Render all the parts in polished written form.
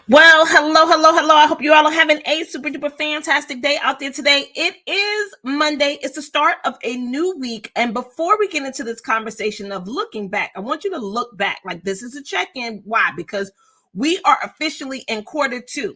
Well, hello, hello, hello. I hope you all are having a super duper fantastic day out there today. It is Monday. It's the start of a new week. And before we get into this conversation of looking back, I want you to look back. Like, this is a check-in. Why? Because we are officially in quarter two.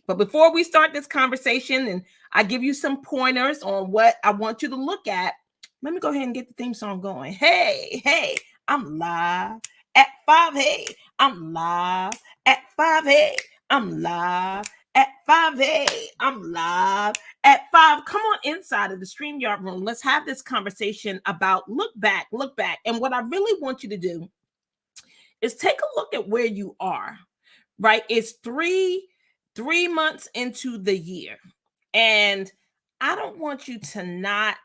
But before we start this conversation and I give you some pointers on what I want you to look at, let me go ahead and get the theme song going. Hey, hey, I'm live at 5. Hey, I'm live at 5. Hey, I'm live at 5. Hey, I'm live at 5. Come on inside of the StreamYard room. Let's have this conversation about look back, look back. And what I really want you to do is take a look at where you are, right? It's three months into the year. And I don't want you to not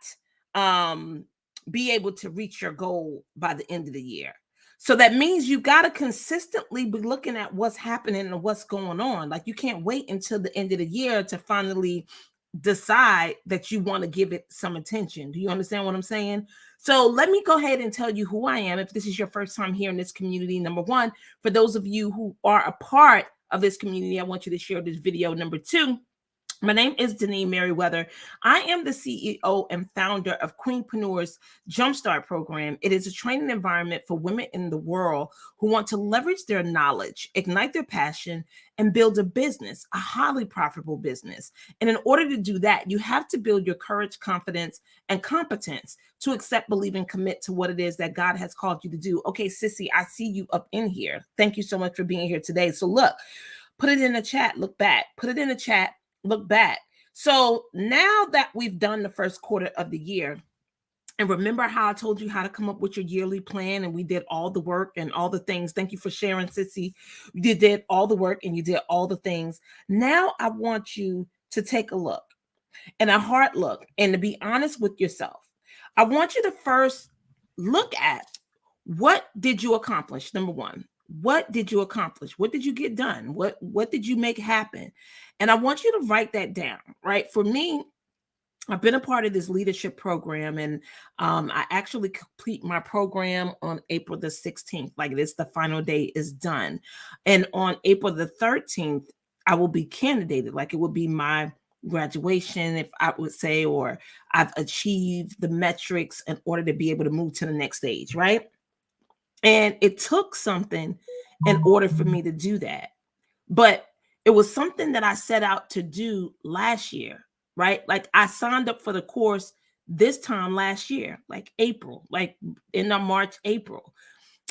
be able to reach your goal by the end of the year. So that means you got to consistently be looking at what's happening and what's going on. Like, you can't wait until the end of the year to finally decide that you want to give it some attention. Do you understand what I'm saying? So let me go ahead and tell you who I am. If this is your first time here in this community, number one, for those of you who are a part of this community, I want you to share this video. Number two, my name is Denise Merriweather. I am the CEO and founder of Queenpreneur's Jumpstart program. It is a training environment for women in the world who want to leverage their knowledge, ignite their passion, and build a business, a highly profitable business. And in order to do that, you have to build your courage, confidence, and competence to accept, believe, and commit to what it is that God has called you to do. Okay, Sissy, I see you up in here. Thank you so much for being here today. So look, put it in the chat, look back, put it in the chat. Look back. So now that we've done the first quarter of the year, and remember how I told you how to come up with your yearly plan, and we did all the work and all the things. Thank you for sharing, Sissy. You did all the work and you did all the things. Now I want you to take a look and a hard look and to be honest with yourself. I want you to first look at what did you accomplish, number one. What did you accomplish? What did you get done? What did you make happen? And I want you to write that down, right? For me, I've been a part of this leadership program, and I actually complete my program on April the 16th. Like, this, the final day is done. And on April the 13th, I will be candidated. Like, it will be my graduation, if I would say, or I've achieved the metrics in order to be able to move to the next stage, right? And it took something in order for me to do that. But it was something that I set out to do last year, right? Like, I signed up for the course this time last year, like April, like in the March, April.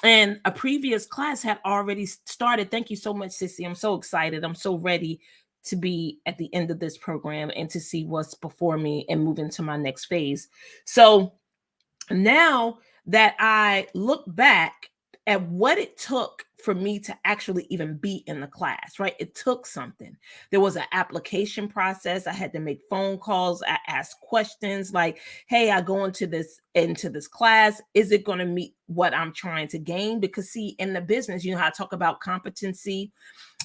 And a previous class had already started. Thank you so much, Sissy. I'm so excited. I'm so ready to be at the end of this program and to see what's before me and move into my next phase. So now that I look back at what it took for me to actually even be in the class, right? It took something. There was an application process. I had to make phone calls. I asked questions like, hey, I go into this class. Is it going to meet what I'm trying to gain? Because see, in the business, you know how I talk about competency.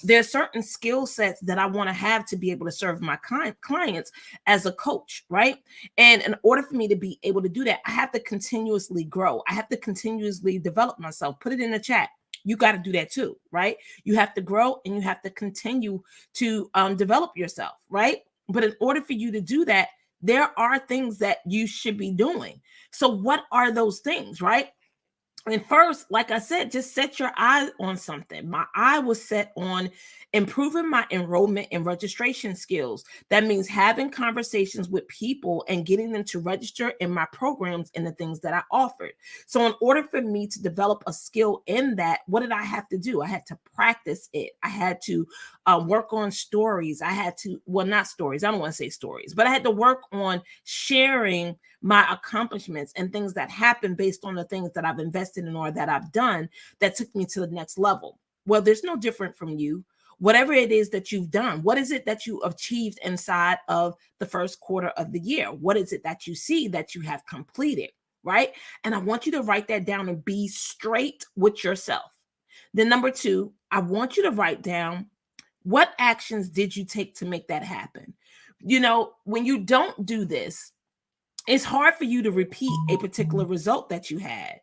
There are certain skill sets that I want to have to be able to serve my clients as a coach, right? And in order for me to be able to do that, I have to continuously grow. I have to continuously develop myself. Put it in the chat. You got to do that too, right? You have to grow and you have to continue to develop yourself, right? But in order for you to do that, there are things that you should be doing. So what are those things, right? And first, like I said, just set your eye on something. My eye was set on improving my enrollment and registration skills. That means having conversations with people and getting them to register in my programs and the things that I offered. So in order for me to develop a skill in that, what did I have to do? I had to practice it. I had to work on stories. I had to, well, not stories. I don't want to say stories, but I had to work on sharing my accomplishments and things that happen based on the things that I've invested in or that I've done that took me to the next level. Well, there's no different from you. Whatever it is that you've done, what is it that you achieved inside of the first quarter of the year? What is it that you see that you have completed, right? And I want you to write that down and be straight with yourself. Then number two, I want you to write down what actions did you take to make that happen? You know, when you don't do this, it's hard for you to repeat a particular result that you had.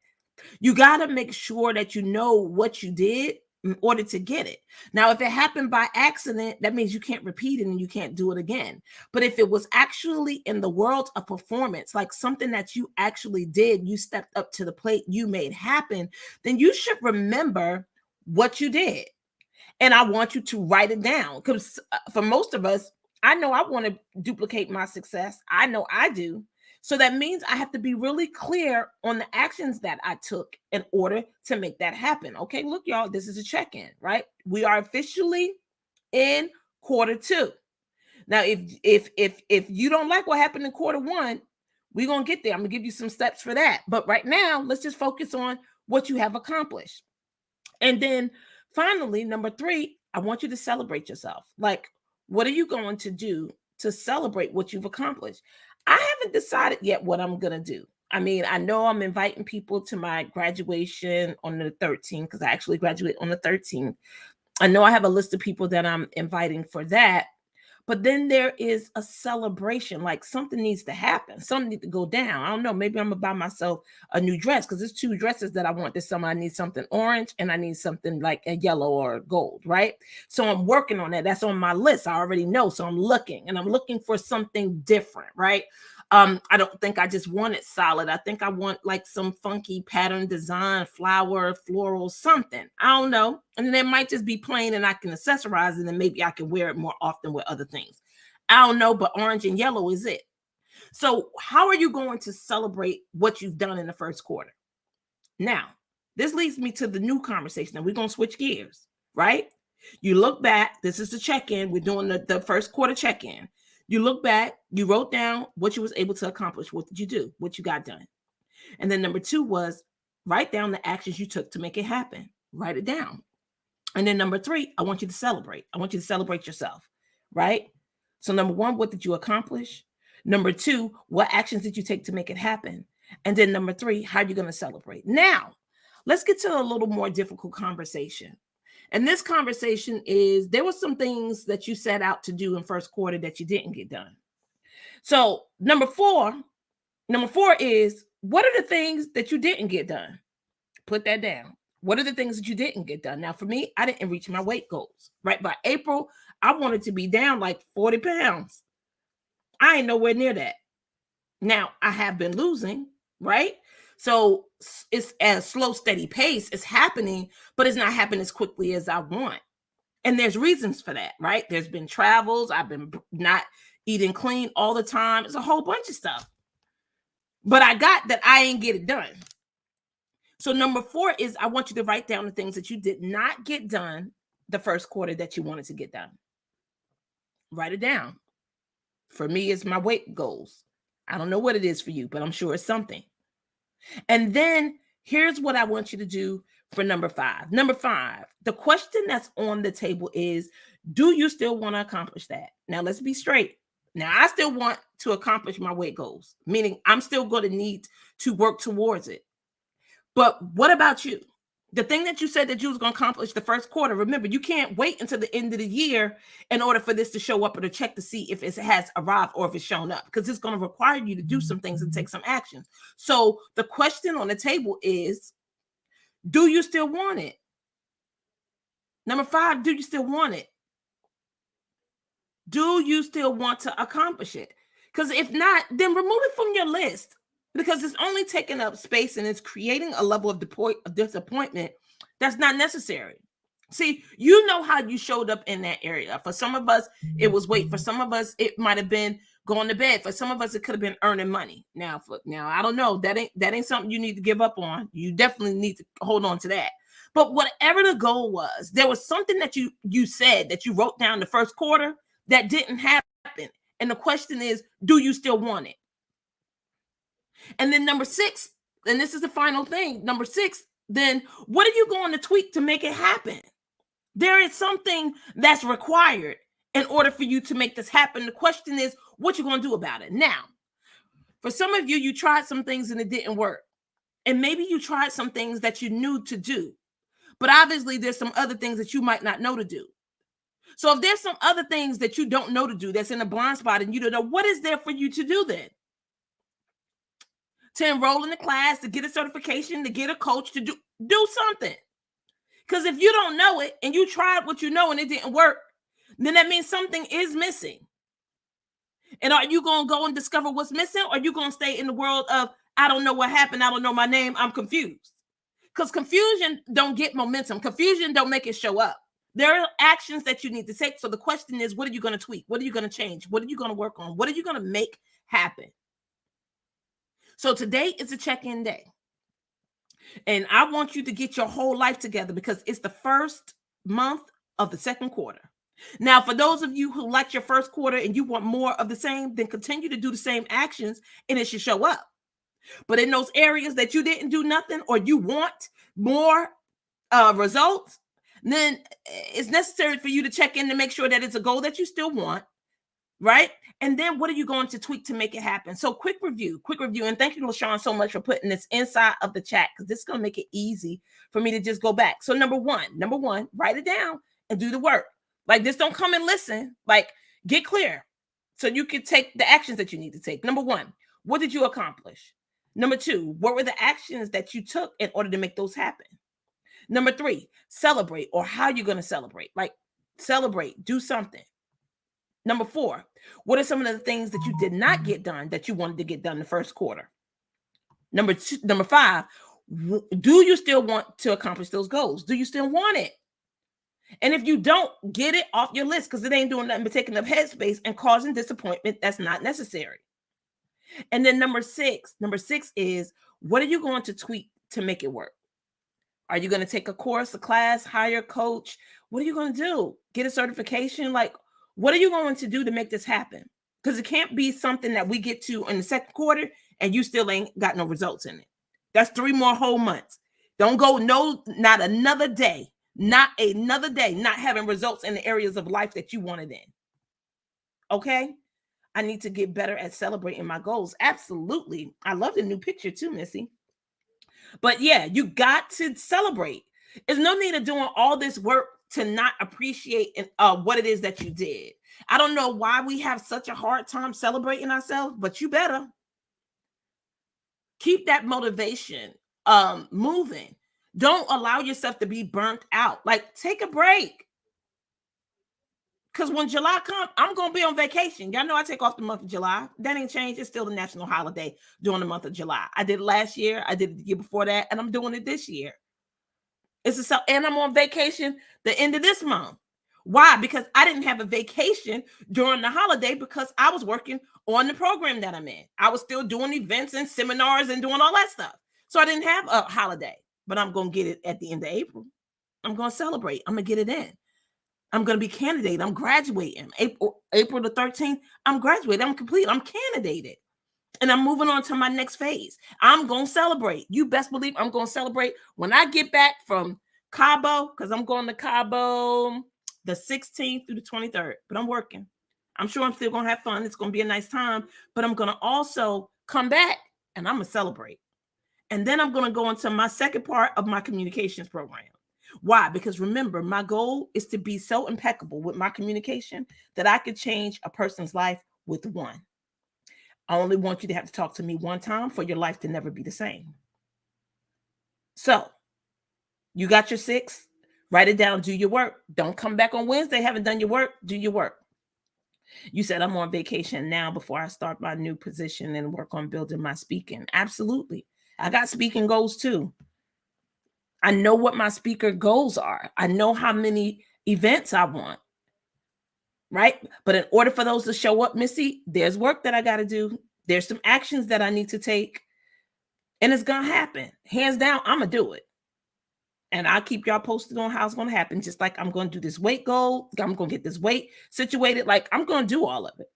You got to make sure that you know what you did in order to get it. Now, if it happened by accident, that means you can't repeat it and you can't do it again. But if it was actually in the world of performance, like something that you actually did, you stepped up to the plate, you made happen, then you should remember what you did. And I want you to write it down, because for most of us, I know I want to duplicate my success. I know I do. So that means I have to be really clear on the actions that I took in order to make that happen. Okay, look, y'all, this is a check-in, right? We are officially in quarter two. Now, if you don't like what happened in quarter one, we're gonna get there. I'm gonna give you some steps for that. But right now, let's just focus on what you have accomplished. And then finally, number 3, I want you to celebrate yourself. Like, what are you going to do to celebrate what you've accomplished? I haven't decided yet what I'm going to do. I mean, I know I'm inviting people to my graduation on the 13th, because I actually graduate on the 13th. I know I have a list of people that I'm inviting for that. But then there is a celebration, like something needs to happen. Something needs to go down. I don't know. Maybe I'm going to buy myself a new dress, because there's 2 dresses that I want this summer. I need something orange and I need something like a yellow or gold, right? So I'm working on that. That's on my list. I already know. So I'm looking for something different, right? I don't think I just want it solid. I think I want like some funky pattern design, flower, floral, something. I don't know. And then it might just be plain and I can accessorize it, and maybe I can wear it more often with other things. I don't know, but orange and yellow is it. So how are you going to celebrate what you've done in the first quarter? Now, this leads me to the new conversation. Now we're going to switch gears, right? You look back. This is the check-in. We're doing the first quarter check-in. You look back, you wrote down what you was able to accomplish. What did you do? What you got done? And then number 2 was write down the actions you took to make it happen. Write it down. And then number 3, I want you to celebrate. I want you to celebrate yourself, right? So number 1, what did you accomplish? Number 2, what actions did you take to make it happen? And then number 3, how are you going to celebrate? Now, let's get to a little more difficult conversation. And this conversation is, there were some things that you set out to do in first quarter that you didn't get done. So number four is, what are the things that you didn't get done? Put that down. What are the things that you didn't get done? Now, for me, I didn't reach my weight goals, right? By April, I wanted to be down like 40 pounds. I ain't nowhere near that. Now, I have been losing, right? So it's at a slow, steady pace. It's happening, but it's not happening as quickly as I want. And there's reasons for that, right? There's been travels. I've been not eating clean all the time. It's a whole bunch of stuff. But I got that I ain't get it done. So number 4 is, I want you to write down the things that you did not get done the first quarter that you wanted to get done. Write it down. For me, it's my weight goals. I don't know what it is for you, but I'm sure it's something. And then here's what I want you to do for number 5. Number 5, the question that's on the table is, do you still want to accomplish that? Now, let's be straight. Now, I still want to accomplish my weight goals, meaning I'm still going to need to work towards it. But what about you? The thing that you said that you was going to accomplish the first quarter, remember, you can't wait until the end of the year in order for this to show up or to check to see if it has arrived or if it's shown up, because it's going to require you to do some things and take some actions. So the question on the table is, do you still want it? Number 5, do you still want it? Do you still want to accomplish it? Because if not, then remove it from your list, because it's only taking up space and it's creating a level of disappointment that's not necessary. See, you know how you showed up in that area. For some of us, it was weight. For some of us, it might have been going to bed. For some of us, it could have been earning money. Now, I don't know. That ain't something you need to give up on. You definitely need to hold on to that. But whatever the goal was, there was something that you said that you wrote down the first quarter that didn't happen. And the question is, do you still want it? And then number 6, and this is the final thing, number 6, then what are you going to tweak to make it happen? There is something that's required in order for you to make this happen. The question is, what you going to do about it? Now, for some of you, you tried some things and it didn't work. And maybe you tried some things that you knew to do. But obviously, there's some other things that you might not know to do. So if there's some other things that you don't know to do that's in a blind spot and you don't know, what is there for you to do then? To enroll in the class, to get a certification, to get a coach, to do something. Because if you don't know it and you tried what you know and it didn't work, then that means something is missing. And are you going to go and discover what's missing? Or are you going to stay in the world of, I don't know what happened, I don't know my name, I'm confused? Because confusion don't get momentum. Confusion don't make it show up. There are actions that you need to take. So the question is, what are you going to tweak? What are you going to change? What are you going to work on? What are you going to make happen? So today is a check-in day. And I want you to get your whole life together because it's the first month of the second quarter. Now, for those of you who like your first quarter and you want more of the same, then continue to do the same actions and it should show up. But in those areas that you didn't do nothing or you want more results, then it's necessary for you to check in to make sure that it's a goal that you still want, right? And then what are you going to tweak to make it happen? So quick review. And thank you, LaShawn, so much for putting this inside of the chat because this is going to make it easy for me to just go back. So number one, write it down and do the work. Like this, don't come and listen. Like get clear so you can take the actions that you need to take. Number one, what did you accomplish? Number two, what were the actions that you took in order to make those happen? Number three, celebrate, or how you're going to celebrate. Like celebrate, do something. Number four, what are some of the things that you did not get done that you wanted to get done the first quarter? Number five, do you still want to accomplish those goals? Do you still want it? And if you don't, get it off your list because it ain't doing nothing but taking up headspace and causing disappointment that's not necessary. And then number six is, what are you going to tweak to make it work? Are you going to take a course, a class, hire a coach? What are you going to do? Get a certification? Like, what are you going to do to make this happen? Because it can't be something that we get to in the second quarter and you still ain't got no results in it. That's 3 more whole months. Don't go, not another day not having results in the areas of life that you wanted in. Okay? I need to get better at celebrating my goals. Absolutely. I love the new picture too, Missy. But yeah, you got to celebrate. There's no need of doing all this work to not appreciate what it is that you did. I don't know why we have such a hard time celebrating ourselves, but you better keep that motivation moving. Don't allow yourself to be burnt out. Like, take a break. Because when July comes, I'm going to be on vacation. Y'all know I take off the month of July. That ain't changed. It's still the national holiday during the month of July. I did it last year. I did it the year before that. And I'm doing it this year. And I'm on vacation the end of this month. Why? Because I didn't have a vacation during the holiday because I was working on the program that I'm in. I was still doing events and seminars and doing all that stuff. So I didn't have a holiday. But I'm going to get it at the end of April. I'm going to celebrate. I'm going to get it in. I'm going to be candidate. I'm graduating. April the 13th, I'm graduating. I'm complete. I'm candidated. And I'm moving on to my next phase. I'm going to celebrate. You best believe I'm going to celebrate when I get back from Cabo, because I'm going to Cabo the 16th through the 23rd. But I'm working. I'm sure I'm still going to have fun. It's going to be a nice time. But I'm going to also come back and I'm going to celebrate. And then I'm going to go into my second part of my communications program. Why? Because remember, my goal is to be so impeccable with my communication that I could change a person's life with one. I only want you to have to talk to me one time for your life to never be the same. So you got your 6, write it down, do your work. Don't come back on Wednesday, haven't done your work, do your work. You said I'm on vacation now before I start my new position and work on building my speaking. Absolutely. I got speaking goals too. I know what my speaker goals are. I know how many events I want, right? But in order for those to show up, Missy, there's work that I got to do. There's some actions that I need to take, and it's going to happen. Hands down, I'm going to do it. And I'll keep y'all posted on how it's going to happen, just like I'm going to do this weight goal. I'm going to get this weight situated. Like, I'm going to do all of it.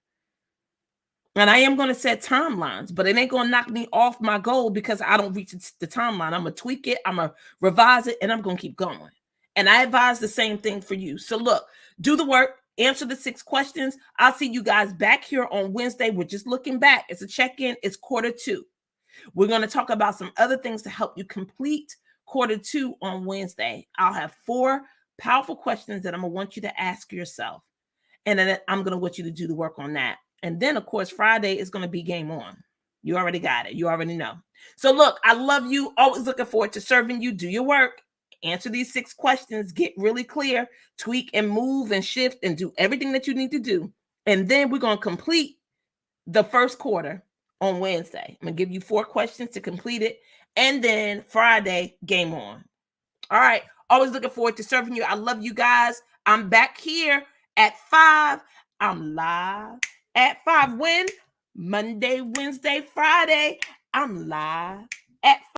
And I am going to set timelines, but it ain't going to knock me off my goal because I don't reach the timeline. I'm going to tweak it. I'm going to revise it, and I'm going to keep going. And I advise the same thing for you. So look, do the work, answer the 6 questions. I'll see you guys back here on Wednesday. We're just looking back. It's a check-in. It's quarter 2. We're going to talk about some other things to help you complete quarter 2 on Wednesday. I'll have 4 powerful questions that I'm going to want you to ask yourself. And then I'm going to want you to do the work on that. And then, of course, Friday is going to be game on. You already got it. You already know. So look, I love you. Always looking forward to serving you. Do your work. Answer these 6 questions, get really clear, tweak and move and shift and do everything that you need to do. And then we're going to complete the first quarter on Wednesday. I'm going to give you 4 questions to complete it. And then Friday, game on. All right. Always looking forward to serving you. I love you guys. I'm back here at 5. I'm live at 5. When? Monday, Wednesday, Friday. I'm live at 5.